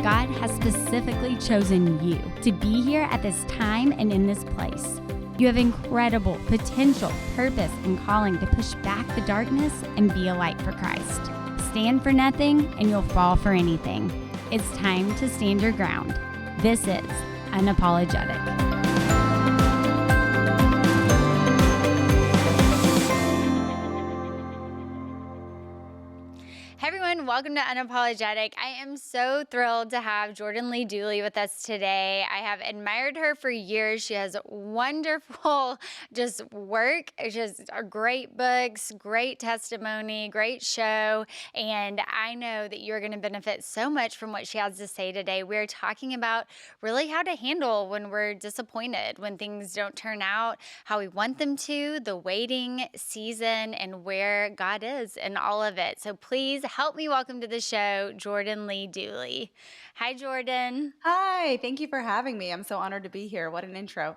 God has specifically chosen you to be here at this time and in this place. You have incredible potential, purpose, and calling to push back the darkness and be a light for Christ. Stand for nothing and you'll fall for anything. It's time to stand your ground. This is Unapologetic. Hey everyone, welcome to Unapologetic. I am so thrilled to have Lee Dooley with us today. I have admired her for years. She has wonderful work, just great books, great testimony, great show, and I know that you're going to benefit so much from what she has to say today. We're talking about really how to handle when we're disappointed, when things don't turn out how we want them to, the waiting season, and where God is in all of it. So please help me welcome to the show, Lee Dooley. Hi, Jordan. Hi, thank you for having me. I'm so honored to be here. What an intro.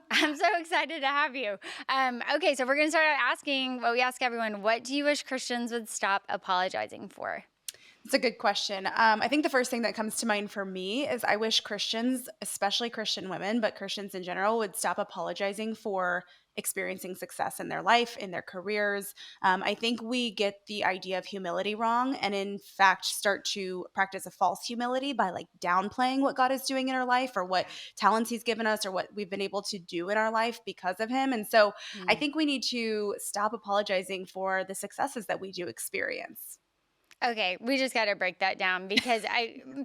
I'm so excited to have you. Okay, so we're going to start out asking what we ask everyone. What do you wish Christians would stop apologizing for? It's a good question. I think the first thing that comes to mind for me is I wish Christians, especially Christian women, but Christians in general, would stop apologizing for experiencing success in their life, in their careers. I think we get the idea of humility wrong and in fact start to practice a false humility by like downplaying what God is doing in our life or what talents he's given us or what we've been able to do in our life because of him. And so I think we need to stop apologizing for the successes that we do experience. Okay, we just got to break that down because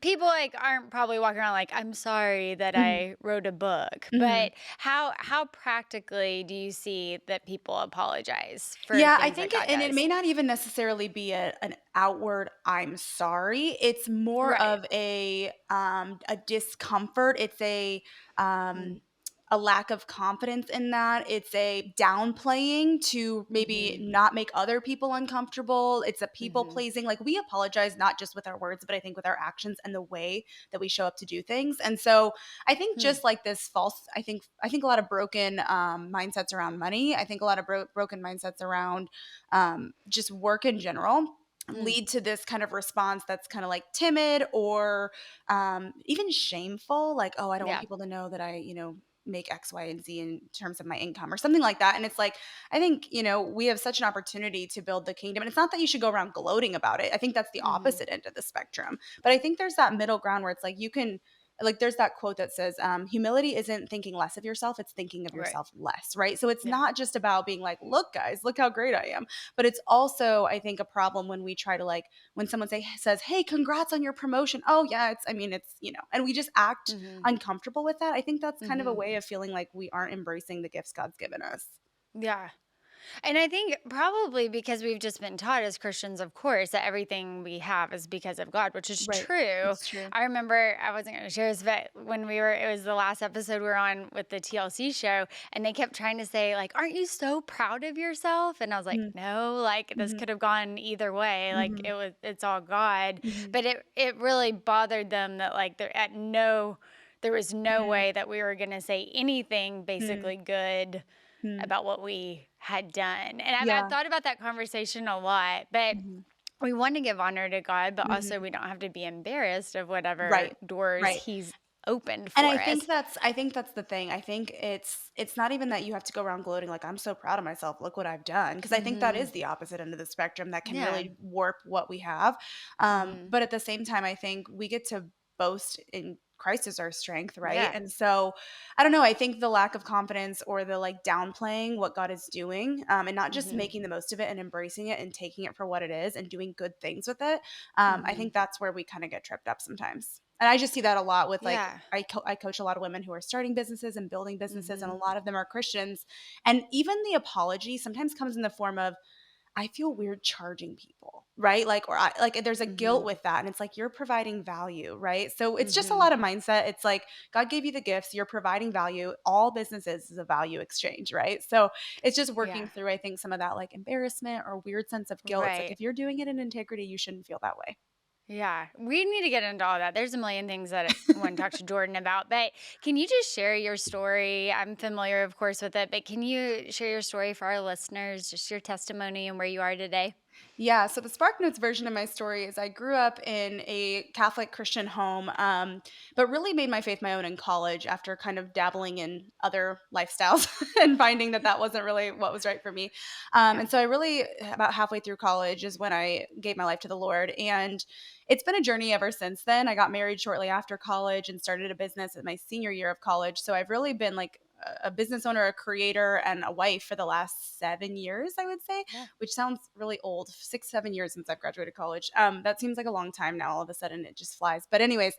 people aren't probably walking around like, I'm sorry that Mhm. I wrote a book. Mhm. But how practically do you see that people apologize for Yeah, I things that think God and it does? may not even necessarily be an outward "I'm sorry." It's more Right. of a discomfort. It's Mm, um, a lack of confidence in that. It's a downplaying to maybe mhm, not make other people uncomfortable. It's a people mhm, pleasing. Like we apologize not just with our words, but I think with our actions and the way that we show up to do things. And so I think hmm, just like this false, I think a lot of broken mindsets around money. I think a lot of broken mindsets around just work in general mm, lead to this kind of response that's kind of like timid or even shameful. Like, oh, I don't want yeah. people to know that make X, Y, and Z in terms of my income or something like that. And it's like, I think, we have such an opportunity to build the kingdom. And it's not that you should go around gloating about it. I think that's the Mhm. opposite end of the spectrum. But I think there's that middle ground where it's like you can like there's that quote that says humility isn't thinking less of yourself, it's thinking of Right. yourself less, right? So it's Yeah. not just about being like, look guys, look how great I am, but it's also I think a problem when we try to like when someone says hey, congrats on your promotion. Oh yeah, it's and we just act Mhm. uncomfortable with that. I think that's kind of a Mhm. way of feeling like we aren't embracing the gifts God's given us. Yeah. And I think probably because we've just been taught as Christians, of course, that everything we have is because of God, which is Right. true. It's true. I remember I wasn't going to share this, but when it was the last episode we were on with the TLC show, and they kept trying to say, like, aren't you so proud of yourself? And I was like, Mm-hmm. no, like this Mm-hmm. could have gone either way. Like Mm-hmm. it's all God. Mm-hmm. But it really bothered them that like there was no way that we were going to say anything Mm-hmm. basically good Mm-hmm. about what we had done. And I've Yeah. thought about that conversation a lot, but Mm-hmm. we want to give honor to God, but also Mm-hmm. we don't have to be embarrassed of whatever Right. doors Right. He's opened And for us. I think that's the thing. I think it's not even that you have to go around gloating like I'm so proud of myself. Look what I've done. Because I think that Hmm. is the opposite end of the spectrum that can Yeah. really warp what we have. Hmm. But at the same time, I think we get to boast in Christ as our strength, right? Yeah. And so I don't know. I think the lack of confidence or the like downplaying what God is doing, and not just Hmm. making the most of it and embracing it and taking it for what it is and doing good things with it. I Hmm. think that's where we kind of get tripped up sometimes. And I just see that a lot with like Yeah. I coach a lot of women who are starting businesses and building businesses, and a Hmm. lot of them are Christians. And even the apology sometimes comes in the form of, I feel weird charging people, right? Like, or like there's a guilt Hmm. with that. And it's like, you're providing value, right? So it's just a Hmm. lot of mindset. It's like, God gave you the gifts, you're providing value. All businesses is a value exchange, right? So it's just working Yeah. through, I think, some of that like embarrassment or weird sense of guilt. It's like, Right. if you're doing it in integrity, you shouldn't feel that way. Yeah, we need to get into all that. There's a million things that I want to talk to Jordan about, but can you just share your story? I'm familiar, of course, with it, but can you share your story for our listeners, just your testimony and where you are today? Yeah, so the Spark Notes version of my story is I grew up in a Catholic Christian home, but really made my faith my own in college after kind of dabbling in other lifestyles and finding that that wasn't really what was right for me. Yeah. And so I really, about halfway through college, is when I gave my life to the Lord. And it's been a journey ever since then. I got married shortly after college and started a business at my senior year of college. So I've really been like a business owner, a creator, and a wife for the last 7 years, I would say, Yeah. which sounds really old. 6, 7 years since I've graduated college. That seems like a long time now. All of a sudden, it just flies. But anyways,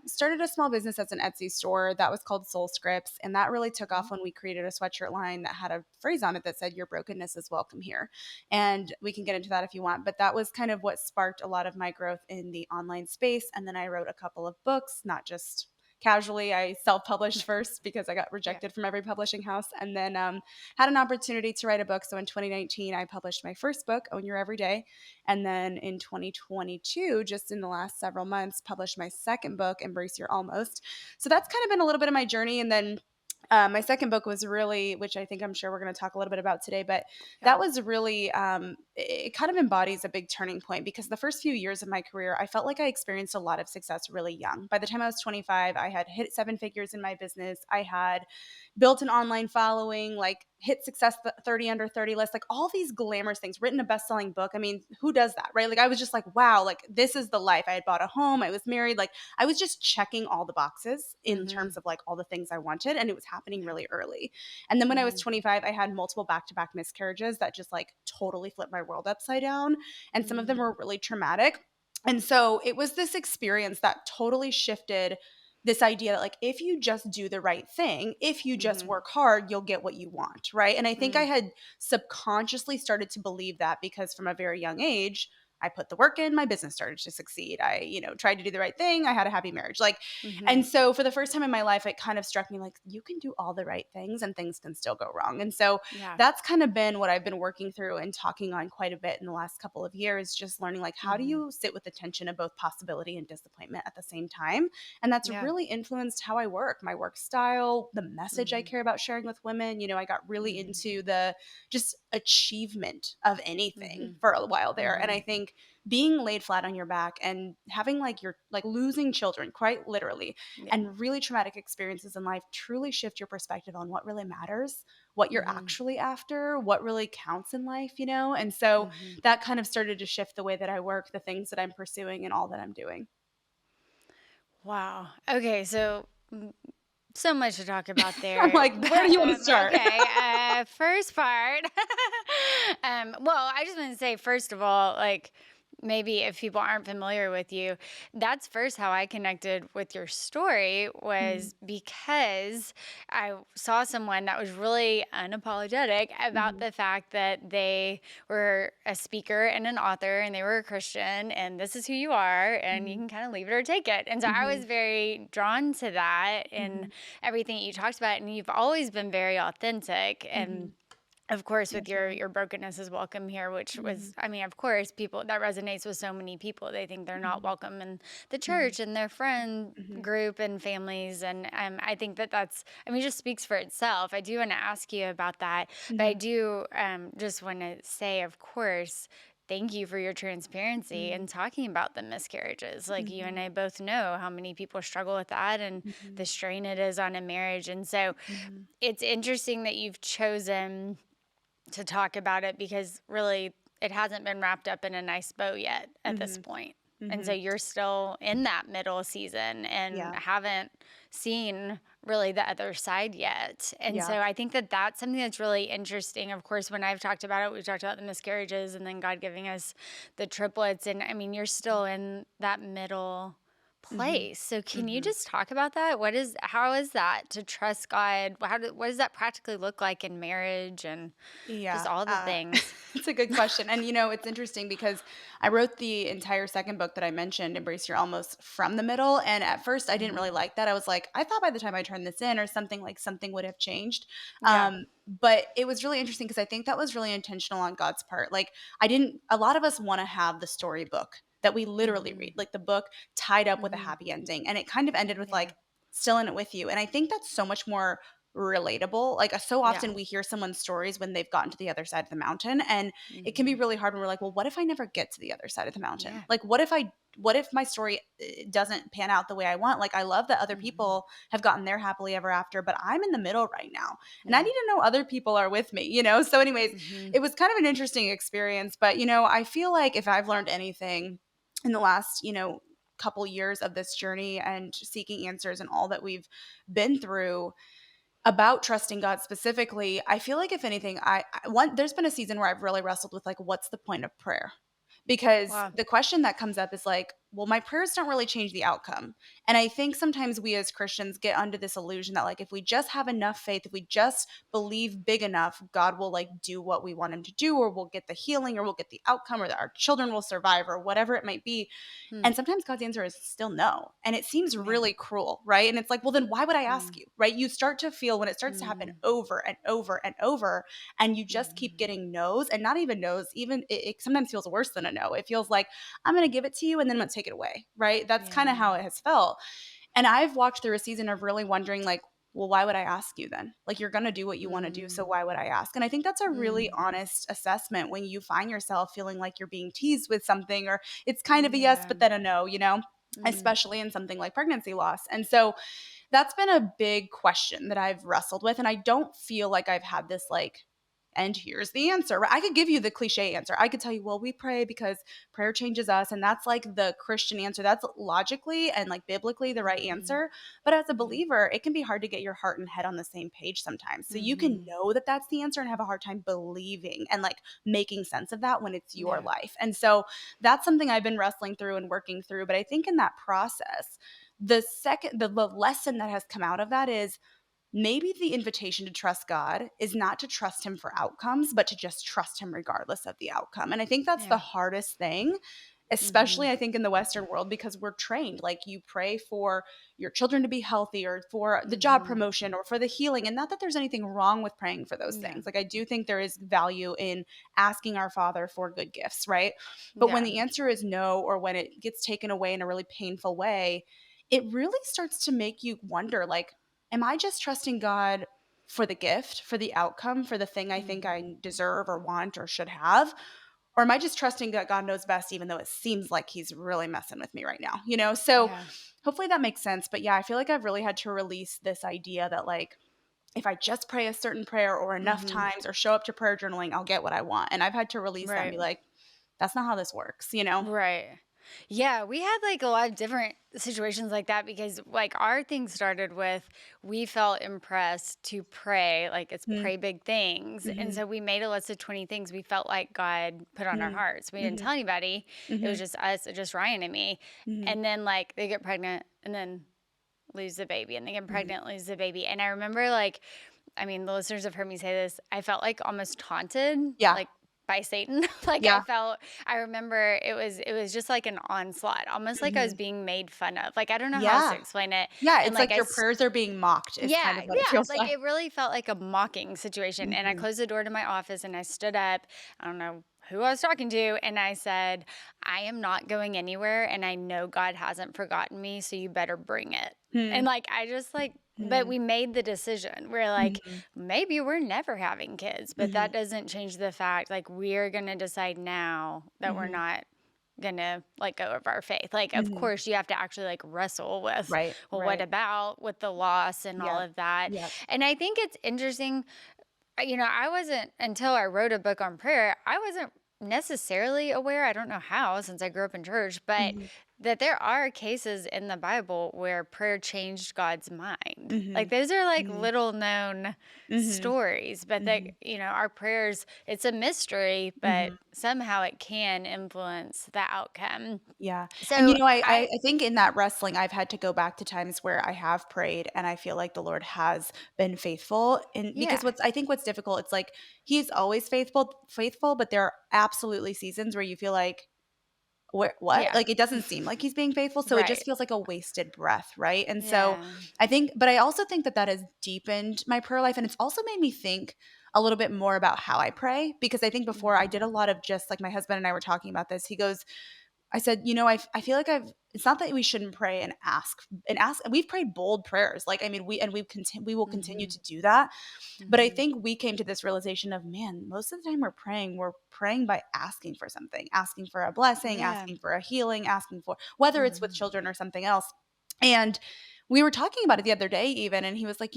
started a small business as an Etsy store that was called Soul Scripts, and that really took Mhm. off when we created a sweatshirt line that had a phrase on it that said "Your brokenness is welcome here," and we can get into that if you want. But that was kind of what sparked a lot of my growth in the online space, and then I wrote a couple of books, not just casually. I self-published first because I got Yeah. rejected from every publishing house, and then had an opportunity to write a book. So in 2019, I published my first book, Own Your Everyday. And then in 2022, just in the last several months, published my second book, Embrace Your Almost. So that's kind of been a little bit of my journey. And then my second book was really, which I think I'm sure we're going to talk a little bit about today, but that Yeah. was really, it kind of embodies a big turning point because the first few years of my career, I felt like I experienced a lot of success really young. By the time I was 25, I had hit 7 figures in my business. I had built an online following, like hit success 30 under 30 list, like all these glamorous things, written a best-selling book. I mean, who does that, right? Like I was just like, wow, like this is the life. I had bought a home, I was married, like I was just checking all the boxes in Mhm. terms of like all the things I wanted, and it was happening Yeah. really early. And then when I was Mhm. 25, I had multiple back-to-back miscarriages that just like totally flipped my world upside down, and some of them Mhm. were really traumatic. And so it was this experience that totally shifted this idea that like if you just do the right thing, if you just Mhm. work hard, you'll get what you want, right? And I think I Mm. had subconsciously started to believe that because from a very young age, I put the work in, my business started to succeed. I, tried to do the right thing, I had a happy marriage. Like, and Mhm. so for the first time in my life, it kind of struck me like you can do all the right things and things can still go wrong. And so Yeah. that's kind of been what I've been working through and talking on quite a bit in the last couple of years, just learning like how do Mhm. you sit with the tension of both possibility and disappointment at the same time. And that's Yeah. really influenced how I work, my work style, the message I Mhm. care about sharing with women. I got really Mhm. into the just achievement of anything Mhm. for a while there. And I Mhm. think being laid flat on your back and having like your like losing children quite literally Yeah. and really traumatic experiences in life truly shift your perspective on what really matters, what you're Mhm. actually after, what really counts in life. And so Mhm. that kind of started to shift the way that I work, the things that I'm pursuing, and all that I'm doing. Wow. Okay, so so much to talk about I'm there. like, where do you want to start? Okay, first part. Well, I just want to say, first of all, like maybe if people aren't familiar with you, that's first how I connected with your story Mhm, was because I saw someone that was really unapologetic about mhm, the fact that they were a speaker and an author and they were a Christian and this is who you are and you mhm, can kind of leave it or take it. And so I mhm, was very drawn to that and mhm, everything you talked about, and you've always been very authentic. And mhm. of course, with Thank your you. your brokenness is welcome here, which was, Mhm, I mean, of course, people that resonates with so many people. They think they're not mhm, welcome in the mhm, church and their friend mhm, group and families, and I think that that's, I mean, it just speaks for itself. I do want to ask you about that, but I mhm, do just want to say, of course. Thank you for your transparency and mhm, talking about the miscarriages. Like you and mhm, I both know how many people struggle with that and mhm, the strain it is on a marriage. And so mhm, it's interesting that you've chosen to talk about it because really it hasn't been wrapped up in a nice bow yet at this mhm, point. And so mhm. you're still in that middle season and Yeah, haven't seen really the other side yet. And yeah, so I think that that's something that's really interesting. Of course, when I've talked about it, we've talked about the miscarriages and then God giving us the triplets. And I mean, you're still in that middle mhm, place. So can you mhm. just talk about that? How is that to trust God? What does that practically look like in marriage and just Yeah, all the things? it's a good question, and, it's interesting because I wrote the entire second book that I mentioned, Embrace Your Almost, from the middle, and at first, I didn't really Mhm. like that. I was like, I thought by the time I turned this in or something, like, something would have changed, Yeah. but it was really interesting because I think that was really intentional on God's part. Like, I didn't a lot of us wanna have the storybook that we literally read, Mhm. like, the book tied up with a Mhm. happy ending, and it kind of ended with, Yeah. like, still in it with you, and I think that's so much more relatable. Like so Yeah. often we hear someone's stories when they've gotten to the other side of the mountain, and it can be Mhm. really hard when we're like, well, what if I never get to the other side of the mountain? Yeah. Like what if my story doesn't pan out the way I want? Like I love that other Mhm. people have gotten their happily ever after, but I'm in the middle right now. And I Yeah. need to know other people are with me, you know? So anyways, Mhm. it was kind of an interesting experience, but I feel like if I've learned anything in the last, couple years of this journey and seeking answers and all that we've been through about trusting God specifically, I feel like if anything, there's been a season where I've really wrestled with like, what's the point of prayer? Because Wow. the question that comes up is like, well, my prayers don't really change the outcome. And I think sometimes we as Christians get under this illusion that like if we just have enough faith, if we just believe big enough, God will like do what we want him to do, or we'll get the healing, or we'll get the outcome, or that our children will survive, or whatever it might be. Hmm. And sometimes God's answer is still no. And it seems Yeah. really cruel, right? And it's like, well, then why would I ask Mm. you, right? You start to feel when it starts to happen Mm. over and over and over, and you just keep Mhm. getting no's, and not even no's, even it sometimes feels worse than a no. It feels like, I'm going to give it to you and then I'm going to take it away, right? That's kind of Yeah. how it has felt. And I've walked through a season of really wondering, like, well, why would I ask you then? Like, you're going to do what you want to do. So Mm. why would I ask? And I think that's a really Mm. honest assessment when you find yourself feeling like you're being teased with something, or it's kind of a yes, Yeah. but then a no, Mm. especially in something like pregnancy loss. And so that's been a big question that I've wrestled with. And I don't feel like I've had this like, and here's the answer. I could give you the cliche answer. I could tell you, well, we pray because prayer changes us. And that's like the Christian answer. That's logically and like biblically the right Mhm. answer. But as a Mhm. believer, it can be hard to get your heart and head on the same page sometimes. So you can Mhm. know that that's the answer and have a hard time believing and like making sense of that when it's your Yeah. life. And so that's something I've been wrestling through and working through. But I think in that process, the lesson that has come out of that is maybe the invitation to trust God is not to trust him for outcomes, but to just trust him regardless of the outcome. And I think that's the Yeah. hardest thing, especially Mhm. I think in the Western world, because we're trained. Like you pray for your children to be healthy, or for the job Mhm. promotion, or for the healing. And not that there's anything wrong with praying for those Yeah. things. Like I do think there is value in asking our Father for good gifts, right? But when Yeah. the answer is no, or when it gets taken away in a really painful way, it really starts to make you wonder, like, am I just trusting God for the gift, for the outcome, for the thing I think Mhm. I deserve or want or should have? Or am I just trusting that God knows best, even though it seems like he's really messing with me right now? So Yeah. hopefully that makes sense. But yeah, I feel like I've really had to release this idea that, like, if I just pray a certain prayer or enough Mhm. times or show up to prayer journaling, I'll get what I want. And I've had to release that and Right. be like, that's not how this works? Right. Yeah, we had like a lot of different situations like that because like our thing started with we felt impressed to pray, like it's Mm-hmm. pray big things. And Mm-hmm. so we made a list of 20 things we felt like God put on our hearts. We didn't Mm-hmm. tell anybody. It was Mm-hmm. just us, just Ryan and me. Mm-hmm. And then like they get pregnant and then lose the baby and they get Mm-hmm. pregnant, lose the baby. And I remember like I mean, the listeners have heard me say this. I felt like almost taunted, Yeah. like by Satan. Like Yeah. I remember it was just like an onslaught, almost like I was Mm-hmm. being made fun of. Like I don't know how else to Yeah. explain it. Yeah, And it's like like your prayers are being mocked is kind yeah, of what it yeah, feels like like. it really felt like a mocking situation. And I Mhm, closed the door to my office and I stood up. I don't know who I was talking to. And I said, I am not going anywhere. And I know God hasn't forgotten me. So you better bring it. And hmm, like, I just like, but mhm, we made the decision. We're like, mhm, maybe we're never having kids, but mhm, that doesn't change the fact like we're going to decide now that we're mhm, not gonna let go of our faith. Like, of mhm. course, you have to actually like wrestle with, Right, well, what right. about with the loss and all Yep, of that. yep. And I think it's interesting. I wasn't until I wrote a book on prayer, I wasn't necessarily aware. I don't know how since I grew up in church, but Mhm, that there are cases in the Bible where prayer changed God's mind. Like mhm, those are like mhm, little known mhm, stories, but that, mhm, our prayers, it's a mystery, but mhm. somehow it can influence the outcome. Yeah, and, So I think in that wrestling, I've had to go back to times where I have prayed, and I feel like the Lord has been faithful, and because yeah, what's difficult, it's like He's always faithful, but there are absolutely seasons where you feel like, where what? yeah, Like, it doesn't seem like he's being faithful, so it just right. feels like a wasted breath, right? And so, Yeah. but I also think that that has deepened my prayer life, and it's also made me think a little bit more about how I pray, because I think before I did Hmm. a lot of just like my husband and I were talking about this, he goes, I said, I feel like it's not that we shouldn't pray and ask. And we've prayed bold prayers. Like, I mean, we will continue Mhm. to do that. But I Mhm. think we came to this realization of, man, most of the time we're praying by asking for something, asking for a blessing, Yeah. asking for a healing, asking for whether it's with Mhm. children or something else. And we were talking about it the other day, even, and he was like,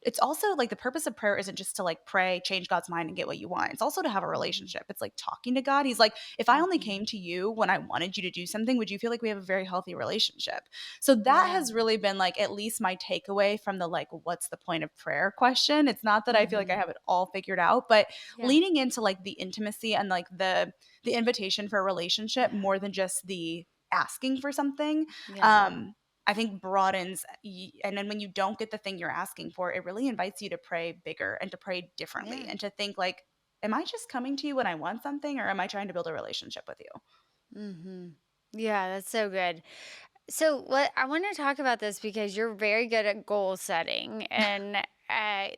it's also like the purpose of prayer isn't just to like pray, change God's mind, and get what you want. It's also to have a Mhm. relationship. It's like talking to God. He's like, if I only Mhm. came to you when I wanted you to do something, would you feel like we have a very healthy relationship? So that Yeah. has really been like at least my takeaway from the like, what's the point of prayer question. It's not that I feel like I Mhm. have it all figured out, but Yeah. leaning into like the intimacy and like the invitation for a relationship Yeah. more than just the asking for something. Yeah. Um, I think broadens, and then when you don't get the thing you're asking for, it really invites you to pray bigger and to pray differently Yeah. and to think like, am I just coming to you when I want something, or am I trying to build a relationship with you? Mhm. Yeah, that's so good. So, what I want to talk about this because you're very good at goal setting, and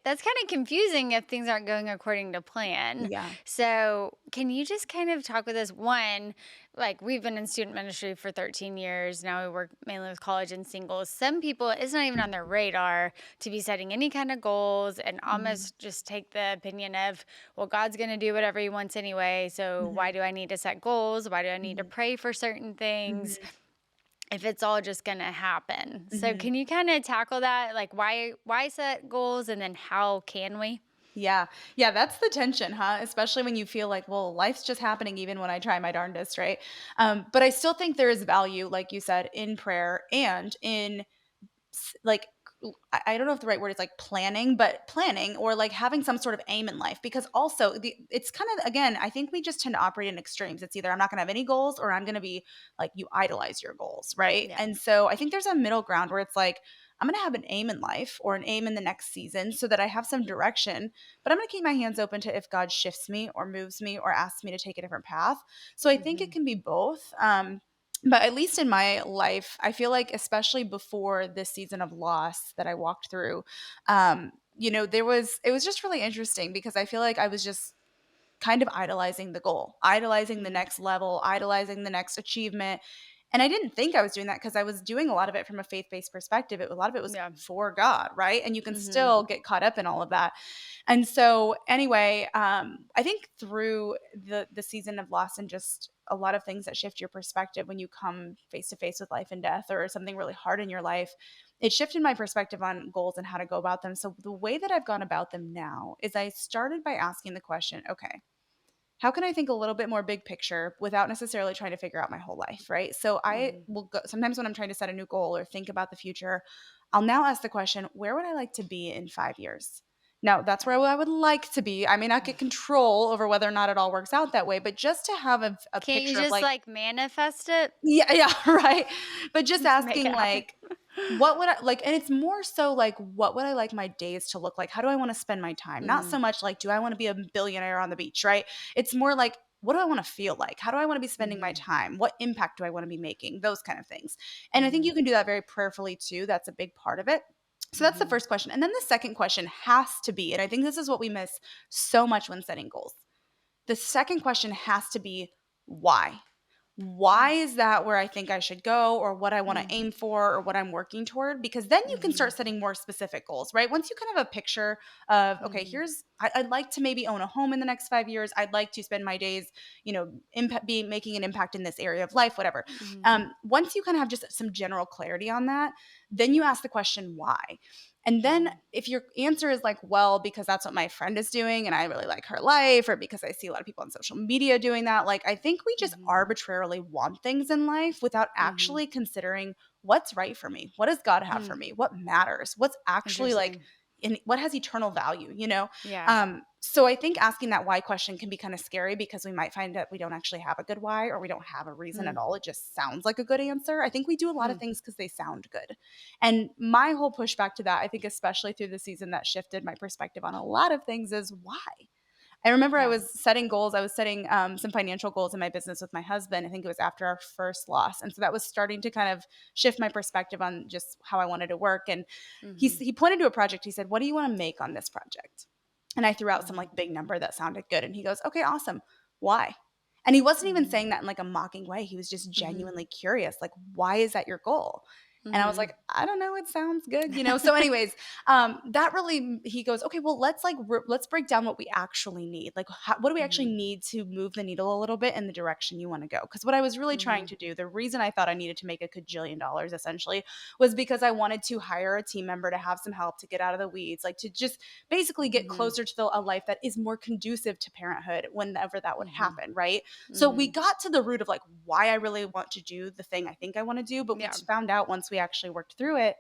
that's kind of confusing if things aren't going according to plan. Yeah. So, can you just kind of talk with us? One, like we've been in student ministry for 13 years now, we work mainly with college and singles. Some people, it's not even on their radar to be setting any kind of goals and Mhm. almost just take the opinion of, well, God's going to do whatever He wants anyway. So, why Mhm. do I need to set goals? Why do I need to Mhm. pray for certain things? Mhm. If it's all just gonna happen. So Mhm. can you kind of tackle that? Like why set goals and then how can we? Yeah. Yeah, that's the tension, huh? Especially when you feel like, well, life's just happening even when I try my darndest, right? But I still think there is value, like you said, in prayer and in like I don't know if the right word is like planning, but planning or like having some sort of aim in life. Because also it's kind of, again, I think we just tend to operate in extremes. It's either I'm not going to have any goals or I'm going to be like, you idolize your goals, right? Yeah. And so I think there's a middle ground where it's like, I'm going to have an aim in life or an aim in the next season so that I have some direction, but I'm going to keep my hands open to if God shifts me or moves me or asks me to take a different path. So I think it Mhm. can be both. But at least in my life, I feel like, especially before this season of loss that I walked through, it was just really interesting because I feel like I was just kind of idolizing the goal, idolizing the Mhm. next level, idolizing the next achievement. And I didn't think I was doing that because I was doing a lot of it from a faith-based perspective. A lot of it was Yeah. for God, right? And you can Mhm. still get caught up in all of that. And so anyway, I think through the season of loss and just a lot of things that shift your perspective when you come face to face with life and death or something really hard in your life, it shifted my perspective on goals and how to go about them. So the way that I've gone about them now is I started by asking the question, okay, how can I think a little bit more big picture without necessarily trying to figure out my whole life, right? So I Mhm. will go sometimes when I'm trying to set a new goal or think about the future, I'll now ask the question, where would I like to be in 5 years? Now, that's where I would like to be. I may not get control over whether or not it all works out that way, but just to have a Can't you picture of just like, like manifest it? yeah, yeah, right. But just Just make asking it happen. like, what would I like? And it's more so like, what would I like my days to look like? How do I want to spend my time? Not so Mhm. much like, do I want to be a billionaire on the beach, right? It's more like, what do I want to feel like? How do I want to be spending my Mhm. time? What impact do I want to be making? Those kind of things. And I think Mhm. you can do that very prayerfully too. That's a big part of it. So that's the Mhm. first question. And then the second question has to be, and I think this is what we miss so much when setting goals. The second question has to be, why? Why is that where I think I should go or what I want to Mhm. aim for or what I'm working toward? Because then you can start Mhm. setting more specific goals, right? Once you kind of have a picture of, okay, Mhm. I'd like to maybe own a home in the next 5 years. I'd like to spend my days, be making an impact in this area of life, whatever. Mhm. Once you kind of have just some general clarity on that, then you Yeah. ask the question, why? And then Mhm. if your answer is like, well, because that's what my friend is doing and I really like her life, or because I see a lot of people on social media doing that, like I think we just Mhm. arbitrarily want things in life without Mhm. actually considering what's right for me. What does God have for Mm. me? What matters? What's actually like Interesting. in what has eternal value? Yeah. So I think asking that why question can be kind of scary because we might find that we don't actually have a good why or we don't have a reason at Mm. all. It just sounds like a good answer. I think we do a lot of Mm. things because they sound good. And my whole pushback to that, I think, especially through the season that shifted my perspective on a lot of things, is why. I remember I Yeah. was setting goals. I was setting some financial goals in my business with my husband. I think it was after our first loss. And so that was starting to kind of shift my perspective on just how I wanted to work. And Mhm. he pointed to a project. He said, "What do you want to make on this project?" And I threw out some Mhm. like big number that sounded good. And he goes, "Okay, awesome. Why?" And he wasn't even Mhm. saying that in like a mocking way. He was just Mhm. genuinely curious, like, why is that your goal? And I was Mhm. like, I don't know, it sounds good, you know? So, anyways, that really, he goes, okay, well, let's like, let's break down what we actually need. Like, what do we actually Mhm. need to move the needle a little bit in the direction you want to go? Because what I was really trying Mhm. to do, the reason I thought I needed to make a cajillion dollars essentially was because I wanted to hire a team member to have some help to get out of the weeds, like to just basically get Mhm. closer to a life that is more conducive to parenthood whenever that would Mhm. happen, right? So we Mhm. got to the root of like why I really want to do the thing I think I want to do, but we Yeah. found out once we actually worked through it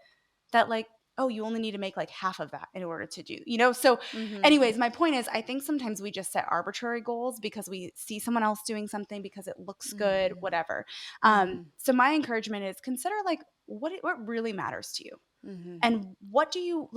that like, oh, you only need to make like half of that in order to do, you know? So Mhm. anyways, my point is I think sometimes we just set arbitrary goals because we see someone else doing something because it looks good, Mhm. whatever. Mhm. So my encouragement is consider like what really matters to you. Mhm. And what do you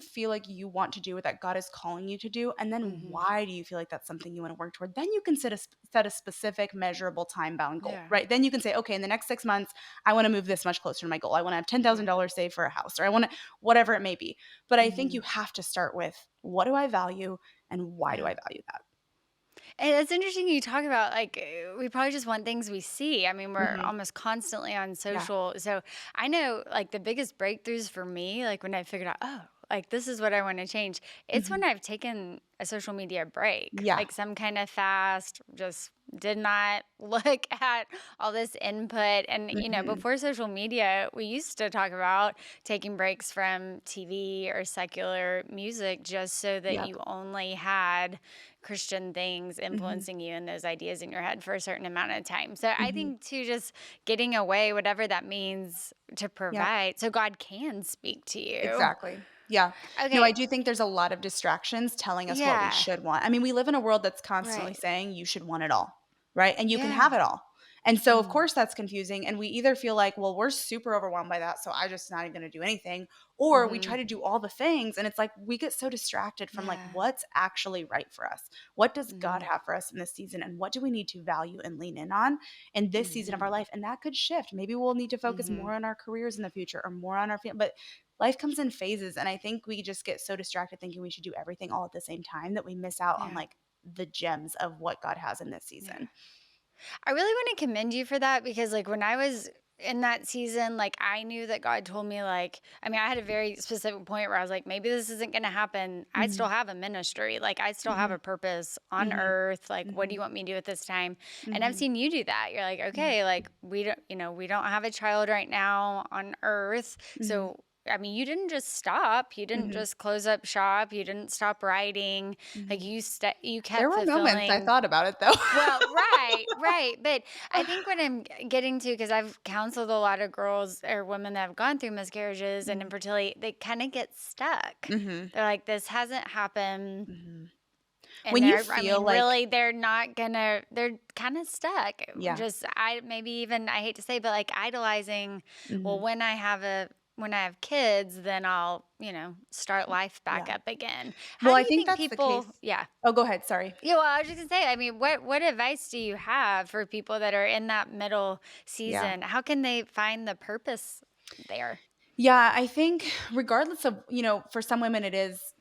feel like you want to do or that God is calling you to do? And then Mhm. why do you feel like that's something you want to work toward? Then you can set a specific, measurable, time-bound goal, Yeah. right? Then you can say, okay, in the next 6 months, I want to move this much closer to my goal. I want to have Yeah. $10,000 saved for a house, or I want to, whatever it may be. But I think you Mhm. have to start with what do I value and why do Yeah. I value that? And it's interesting you talk about like we probably just want things we see. I mean, we're Hmm. almost constantly on Yeah. social. So I know like the biggest breakthroughs for me, like when I figured out, oh, like this is what I want to change, it's Hmm. when I've taken a social media break, Yeah. like some kind of fast, just did not look at all this input. And, Hmm. before social media, we used to talk about taking breaks from TV or secular music just so that Yep. you only had Christian things Hmm. influencing you and those ideas in your head for a certain amount of time. So I Hmm. think too, just getting away, whatever that means to Yep. provide, so God can speak to you. Exactly. Yeah. No, I Okay. do think there's a lot of distractions telling us what we Yeah. should want. I mean, we live in a world that's constantly Right. saying you should want it all, right? And you can Yeah. have it all. And so, of Mm. course, that's confusing. And we either feel like, well, we're super overwhelmed by that. So I just not even going to do anything. Or we try Mhm. to do all the things. And it's like we get so distracted from like Yeah. what's actually right for us. What does God Mhm. have for us in this season? And what do we need to value and lean in on in this season of Mhm. our life? And that could shift. Maybe we'll need to focus more Mhm. on our careers in the future or more on our family. But life comes in phases, and I think we just get so distracted thinking we should do everything all at the same time that we miss out on Yeah. like the gems of what God has in this Yeah. season. I really want to commend you for that because, like, when I was in that season, like, I knew that God told me, like, I mean, I had a very specific point where I was like, maybe this isn't going to happen. I still Mhm. have a ministry. Like, I still have Mhm. a purpose on Mhm. earth. Like, what do Mhm. you want me to do at this time? And I've Mhm. seen you do that. You're like, Mhm. okay, like, we don't have a child right now on earth. Mhm. So, I mean, you didn't just stop. You didn't Mhm. just close up shop. You didn't stop writing. Like, Mhm. you There kept were moments I fulfilling. thought about it though. Well, right, right. But I think what I'm getting to, because I've counseled a lot of girls or women that have gone through miscarriages and Mhm. infertility, they kind of get stuck. Mhm. They're like, this hasn't happened. Mhm. And When you they're, I feel mean, like really, they're kind of stuck. yeah. Just, maybe even, I hate to say, but like idolizing, well, Mhm. when I have kids, then I'll, start life back Yeah. up again. How Well, do I you think think that's the case. people, yeah. Oh, go ahead, sorry. Yeah, well, I was just gonna say, I mean, what advice do you have for people that are in that middle Yeah. season? How can they find the purpose there? Yeah, I think regardless of, for some women it is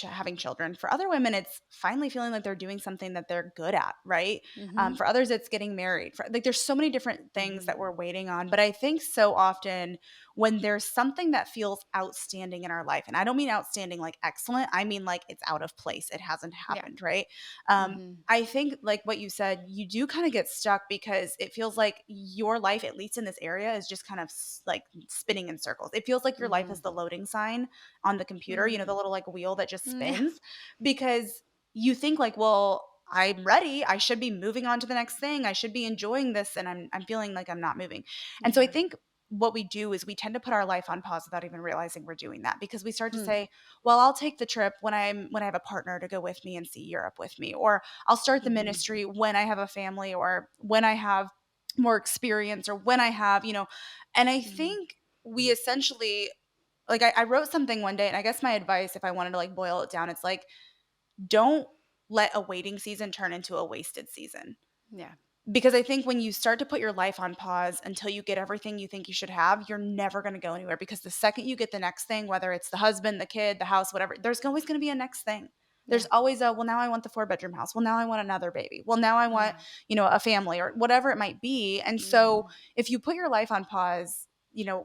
having children. For other women, it's finally feeling like they're doing something that they're good at, right? Mhm. For others, it's getting married. Like there's so many different things Mhm. that we're waiting on. But I think so often when there's something that feels outstanding in our life, and I don't mean outstanding like excellent, I mean like it's out of place. It hasn't Yeah. happened, right? Um, Mhm. I think, like what you said, you do kind of get stuck because it feels like your life, at least in this area, is just kind of like spinning in circles. It feels like your life is Mhm. the loading sign on the computer, the Mm. little like wheel that just Yeah. spins because you think like, well, I'm ready. I should be moving on to the next thing. I should be enjoying this and I'm feeling like I'm not moving. And so I Yeah. think what we do is we tend to put our life on pause without even realizing we're doing that because we start to Hmm. say, well, I'll take the trip when I have a partner to go with me and see Europe with me, or I'll start the Mhm. ministry when I have a family or when I have more experience or when I have, and I Mhm. think we essentially like I wrote something one day and I guess my advice if I wanted to like boil it down, it's like don't let a waiting season turn into a wasted season. Yeah. Because I think when you start to put your life on pause until you get everything you think you should have, you're never going to go anywhere because the second you get the next thing, whether it's the husband, the kid, the house, whatever, there's always going to be a next thing. There's Yeah. always a, well, now I want the 4-bedroom house. Well, now I want another baby. Well, now I want, Yeah. a family or whatever it might be. And so Mhm. if you put your life on pause,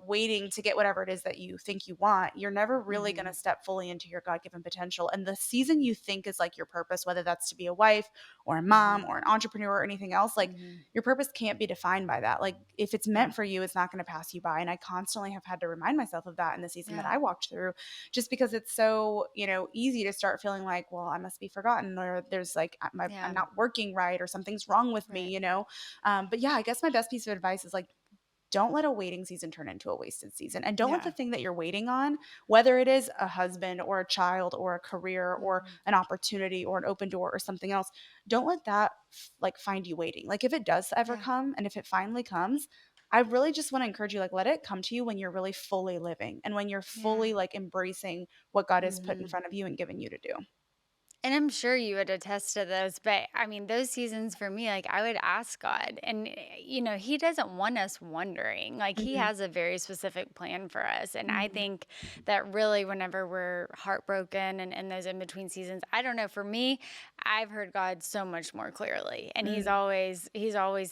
waiting to get whatever it is that you think you want, you're never really going to Mhm. step fully into your God given potential. And the season you think is like your purpose, whether that's to be a wife or a mom Mhm. or an entrepreneur or anything else, like Mhm. your purpose can't be defined by that. Like if it's Yeah. meant for you, it's not going to pass you by. And I constantly have had to remind myself of that in the season that Yeah. I walked through, just because it's so, easy to start feeling like, well, I must be forgotten, or there's like, I'm Yeah. not working right, or something's wrong with Right. me. But yeah, I guess my best piece of advice is like, don't let a waiting season turn into a wasted season. And don't let the Yeah. thing that you're waiting on, whether it is a husband or a child or a career or Mhm. an opportunity or an open door or something else, don't let that like find you waiting. Like if it does ever Yeah. come and if it finally comes, I really just want to encourage you, like, let it come to you when you're really fully living and when you're Yeah. fully like embracing what God has put in Mhm. front of you and given you to do. And I'm sure you would attest to this, but I mean, those seasons for me, like I would ask God, and He doesn't want us wondering. Like He Hmm. has a very specific plan for us. And I Hmm. think that really, whenever we're heartbroken and in those in between seasons, I don't know, for me, I've heard God so much more clearly. And He's always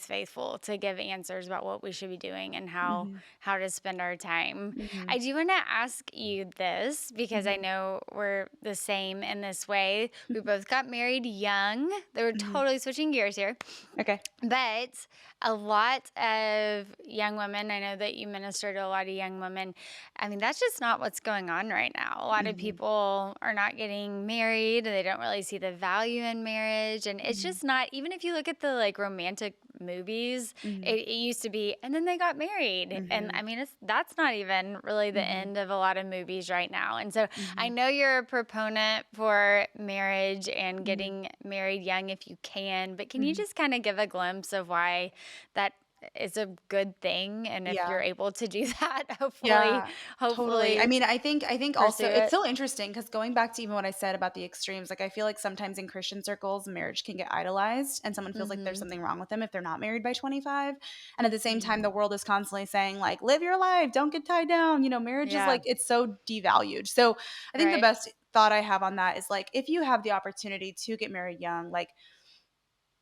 faithful to give answers about what we should be doing and how Hmm. how to spend our time. Hmm. I do want to ask you this because I Hmm. know we're the same in this way. We both got married young. They were Hmm. totally switching gears here. Okay. But a lot of young women, I know that you minister to a lot of young women. I mean, that's just not what's going on right now. A lot of Hmm. people are not getting married. They don't really see the value in marriage. And it's Hmm. just not, even if you look at the like romantic movies, Hmm. it used to be, and then they got married. And Hmm. I mean, that's not even really the Hmm. end of a lot of movies right now. And so I Hmm. know you're a proponent for marriage and Hmm. getting married young if you can, but can you Hmm. just kind of give a glimpse of why that is a good thing? And if you're Yeah. able to do that, hopefully, Yeah, totally. I hopefully mean, I think pursue also it's it. so interesting because going back to even what I said about the extremes, like I feel like sometimes in Christian circles, marriage can get idolized and someone feels like there's Mm-hmm. something wrong with them if they're not married by 25. And at the same time, Mm-hmm. the world is constantly saying, like, live your life, don't get tied down. Marriage is Yeah. like, it's so devalued. So I think the Right. best thought I have on that is like, if you have the opportunity to get married young, like,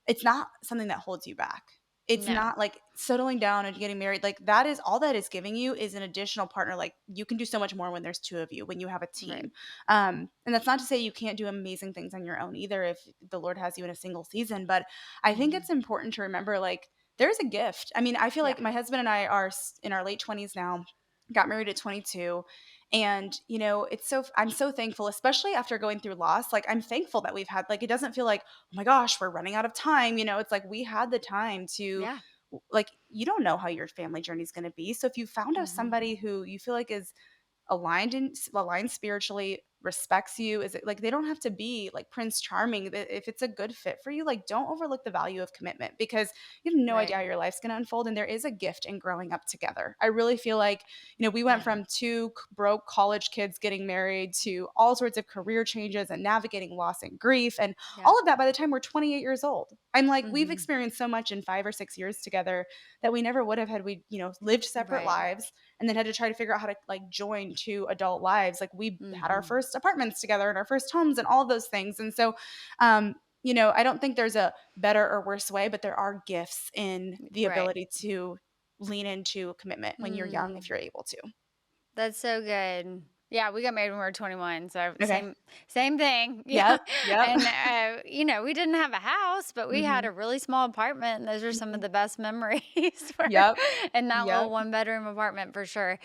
it's not something that holds you back. It's No. not like settling down and getting married. Like that is all that is giving you is an additional partner. Like you can do so much more when there's two of you, when you have a Right. team. And that's not to say you can't do amazing things on your own either if the Lord has you in a single season. But I think Mm-hmm. it's important to remember like there's a gift. I mean, I feel Yeah. like my husband and I are in our late 20s now, got married at 22. And it's so I'm so thankful, especially after going through loss. Like I'm thankful that we've had, like, it doesn't feel like, oh my gosh, we're running out of time. It's like we had the time to, Yeah. like, you don't know how your family journey is going to be. So if you found out Mm-hmm. somebody who you feel like is aligned spiritually, respects you, is it like they don't have to be like Prince Charming. If it's a good fit for you, like don't overlook the value of commitment because you have no idea Right. how your life's going to unfold, and there is a gift in growing up together. I really feel like we went Yeah. from two broke college kids getting married to all sorts of career changes and navigating loss and grief and Yeah. all of that by the time we're 28 years old. I'm like, we've Mm-hmm. experienced so much in 5 or 6 years together that we never would have had we lived separate Right. lives and then had to try to figure out how to like join two adult lives. Like we had our Mm-hmm. first apartments together and our first homes and all of those things. And so, I don't think there's a better or worse way, but there are gifts in the Right. ability to lean into commitment when you're young if Mm. you're able to. That's so good. Yeah, we got married when we were 21, so Okay. same thing. Yeah. Yep. Yep. And we didn't have a house, but we had Hmm. a really small apartment, and those are some Hmm. of the best memories were Yep. in that little Yep. one-bedroom apartment for sure.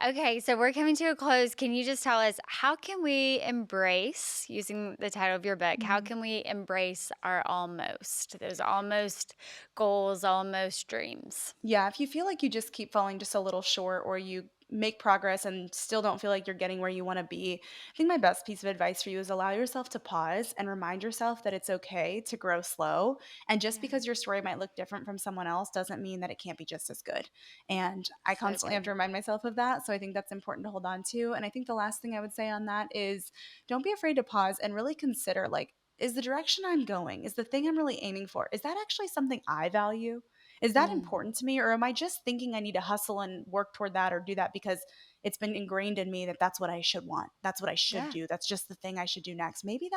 Okay, so we're coming to a close. Can you just tell us how can we embrace, using the title of your book, how Mhm. can we embrace our almost, those almost goals, almost dreams? Yeah, if you feel like you just keep falling just a little short or you make progress and still don't feel like you're getting where you want to be, I think my best piece of advice for you is allow yourself to pause and remind yourself that it's okay to grow slow. And just Yeah, because your story might look different from someone else doesn't mean that it can't be just as good. And I so constantly have to good. remind myself of that. So I think that's important to hold on to. And I think the last thing I would say on that is don't be afraid to pause and really consider, like, is the direction I'm going, is the thing I'm really aiming for, is that actually something I value? Is that Mm. important to me? Or am I just thinking I need to hustle and work toward that or do that because it's been ingrained in me that that's what I should want? That's what I should Yeah. do. That's just the thing I should do next. Maybe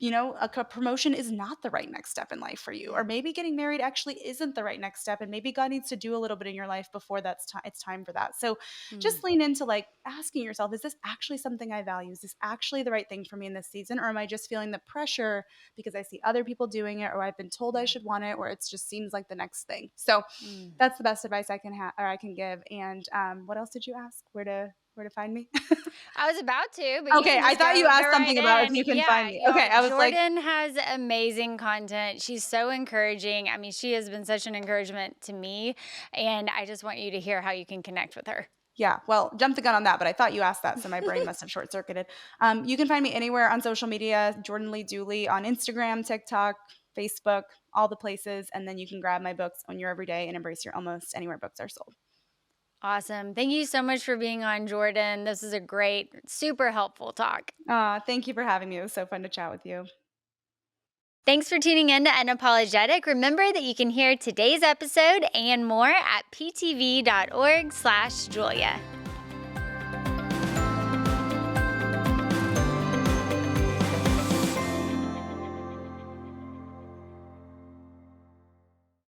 a promotion is not the right next step in life for you, or Yeah. maybe getting married actually isn't the right next step, and maybe God needs to do a little bit in your life before it's time for that. So Mm. just lean into like asking yourself, is this actually something I value? Is this actually the right thing for me in this season, or am I just feeling the pressure because I see other people doing it, or I've been told I Yeah. should want it, or it just seems like the next thing? So Mm. that's the best advice I can have or I can give. And what else did you ask? Where to find me? I was about to, but you Okay, can I just thought you go asked right something about if in. you can find Yeah, me. Okay, y'all. I was like, Jordan has amazing content. She's so encouraging. I mean, she has been such an encouragement to me, and I just want you to hear how you can connect with her. yeah, well, jumped the gun on that, but I thought you asked that, so my brain must have short circuited. You can find me anywhere on social media, Jordan Lee Dooley on Instagram, TikTok, Facebook, all the places, and then you can grab my books on Your Everyday and Embrace Your Almost anywhere books are sold. Awesome. Thank you so much for being on, Jordan. This is a great, super helpful talk. Thank you for having me. It was so fun to chat with you. Thanks for tuning in to Unapologetic. Remember that you can hear today's episode and more at ptv.org/Julia.